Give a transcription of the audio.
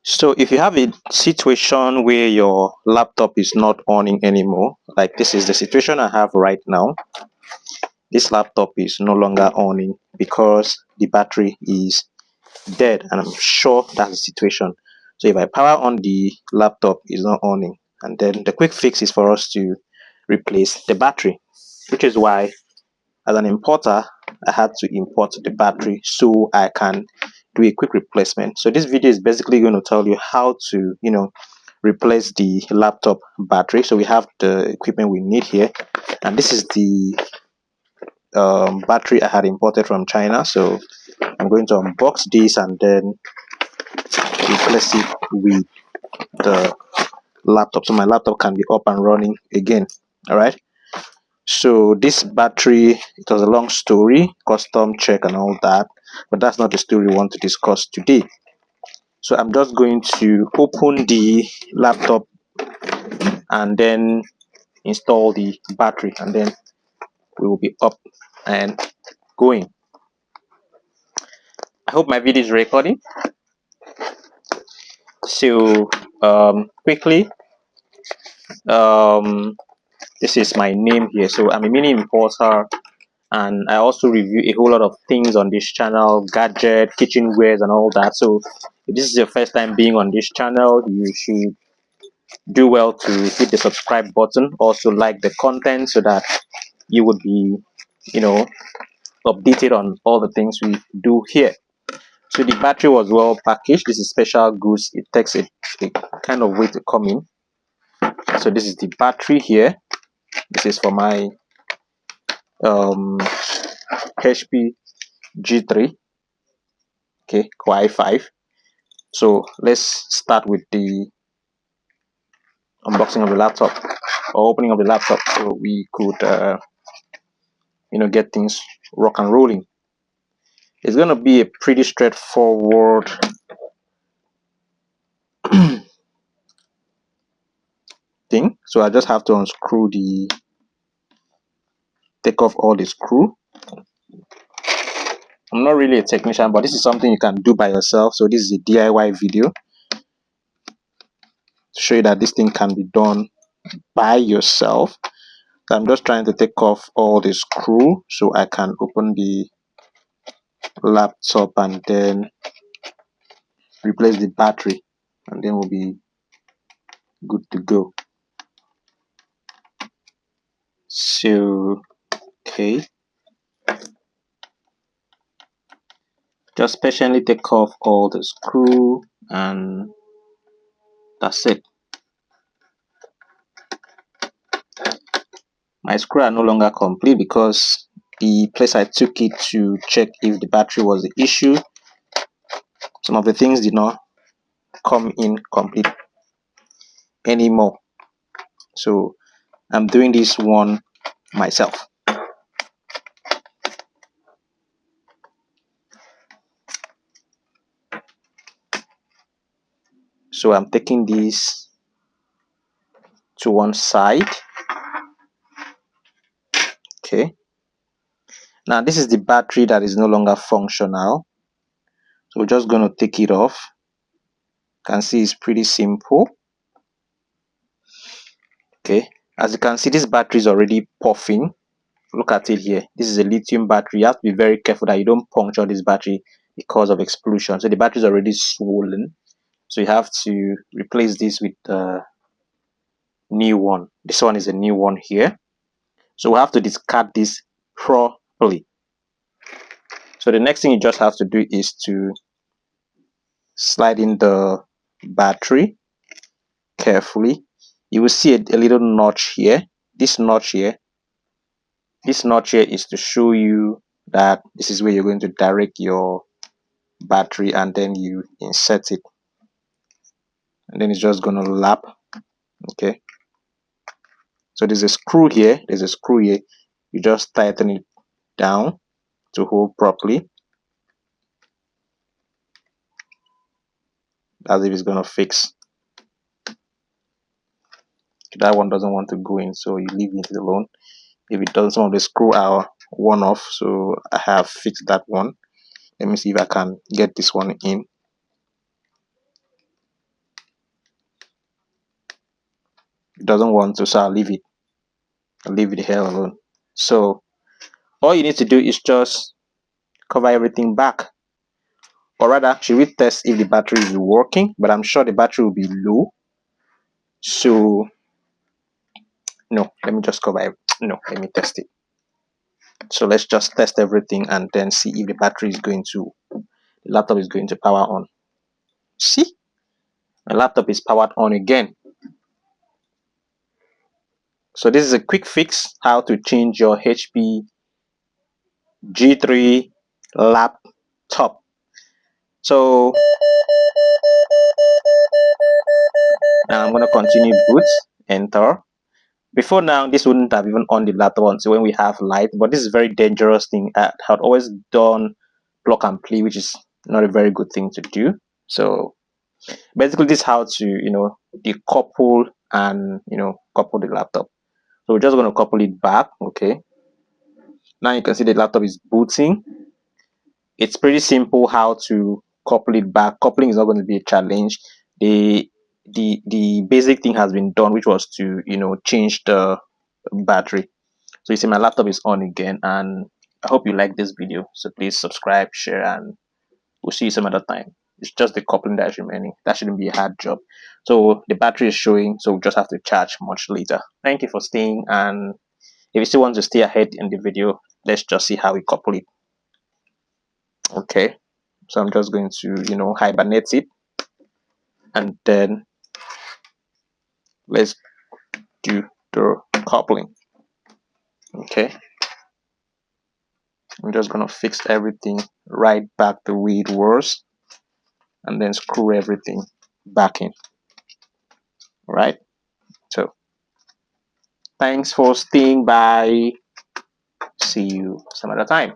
So if you have a situation where your laptop is not on anymore, like this is the situation I have right now, this laptop is no longer on because the battery is dead, and I'm sure that's the situation. So if I power on the laptop, it's not on, and then the quick fix is for us to replace the battery, which is why as an importer I had to import the battery so I can do a quick replacement. So this video is basically going to tell you how to replace the laptop battery. So we have the equipment we need here, and this is the battery I had imported from China. So I'm going to unbox this and then replace it with the laptop so my laptop can be up and running again. All right, so this battery, it was a long story, custom check and all that, but that's not the story we want to discuss today. So I'm just going to open the laptop and then install the battery, and then we will be up and going. I hope my video is recording. So quickly, this is my name here. So I'm a mini importer, and I also review a whole lot of things on this channel, gadget, kitchenwares and all that. So if this is your first time being on this channel, you should do well to hit the subscribe button. Also like the content so that you would be updated on all the things we do here. So the battery was well packaged. This is special goods. It takes a kind of way to come in. So this is the battery here. This is for my HP G3, okay, Core i5. So let's start with the unboxing of the laptop or opening of the laptop, so we could get things rock and rolling. It's gonna be a pretty straightforward thing. So I just have to unscrew take off all the screw. I'm not really a technician, but this is something you can do by yourself. So this is a DIY video to show you that this thing can be done by yourself. So I'm just trying to take off all the screw so I can open the laptop and then replace the battery, and then we'll be good to go. So okay, just patiently take off all the screw and that's it. My screw are no longer complete because the place I took it to check if the battery was the issue, some of the things did not come in complete anymore. So I'm doing this one myself. So I'm taking this to one side. Okay, now this is the battery that is no longer functional, so we're just going to take it off. You can see it's pretty simple. Okay, as you can see, this battery is already puffing. Look at it here. This is a lithium battery. You have to be very careful that you don't puncture this battery because of explosion. So the battery is already swollen, so you have to replace this with a new one. This one is a new one here, so we have to discard this properly. So the next thing you just have to do is to slide in the battery carefully. You will see a little notch here. This notch here is to show you that this is where you're going to direct your battery, and then you insert it, and then it's just going to lap. Okay, so there's a screw here, you just tighten it down to hold properly. As if it's going to fix. That one doesn't want to go in, so you leave it alone. If it doesn't, some of the screw are worn off, so I have fixed that one. Let me see if I can get this one in. It doesn't want to, so I'll leave it here alone. So all you need to do is just cover everything back, or rather, should we test if the battery is working? But I'm sure the battery will be low, so no, let me just cover it. No, let me test it. So let's just test everything and then see if the battery is going to, the laptop is going to power on. See, my laptop is powered on again. So this is a quick fix how to change your HP G3 laptop. So now I'm going to continue boot, enter. Before now, this wouldn't have even on the laptop until when we have light, but this is a very dangerous thing. I had always done plug and play, which is not a very good thing to do. So basically this is how to, decouple and, couple the laptop. So we're just going to couple it back. Okay. Now you can see the laptop is booting. It's pretty simple how to couple it back. Coupling is not going to be a challenge. The basic thing has been done, which was to change the battery. So you see my laptop is on again, and I hope you like this video. So please subscribe, share, and we'll see you some other time. It's just the coupling that is remaining. That shouldn't be a hard job. So the battery is showing, so we just have to charge much later. Thank you for staying, and if you still want to stay ahead in the video, let's just see how we couple it. Okay, so I'm just going to hibernate it, and then let's do the coupling. Okay, I'm just gonna fix everything right back the way it was, and then screw everything back in. All right, so thanks for staying by. See you some other time.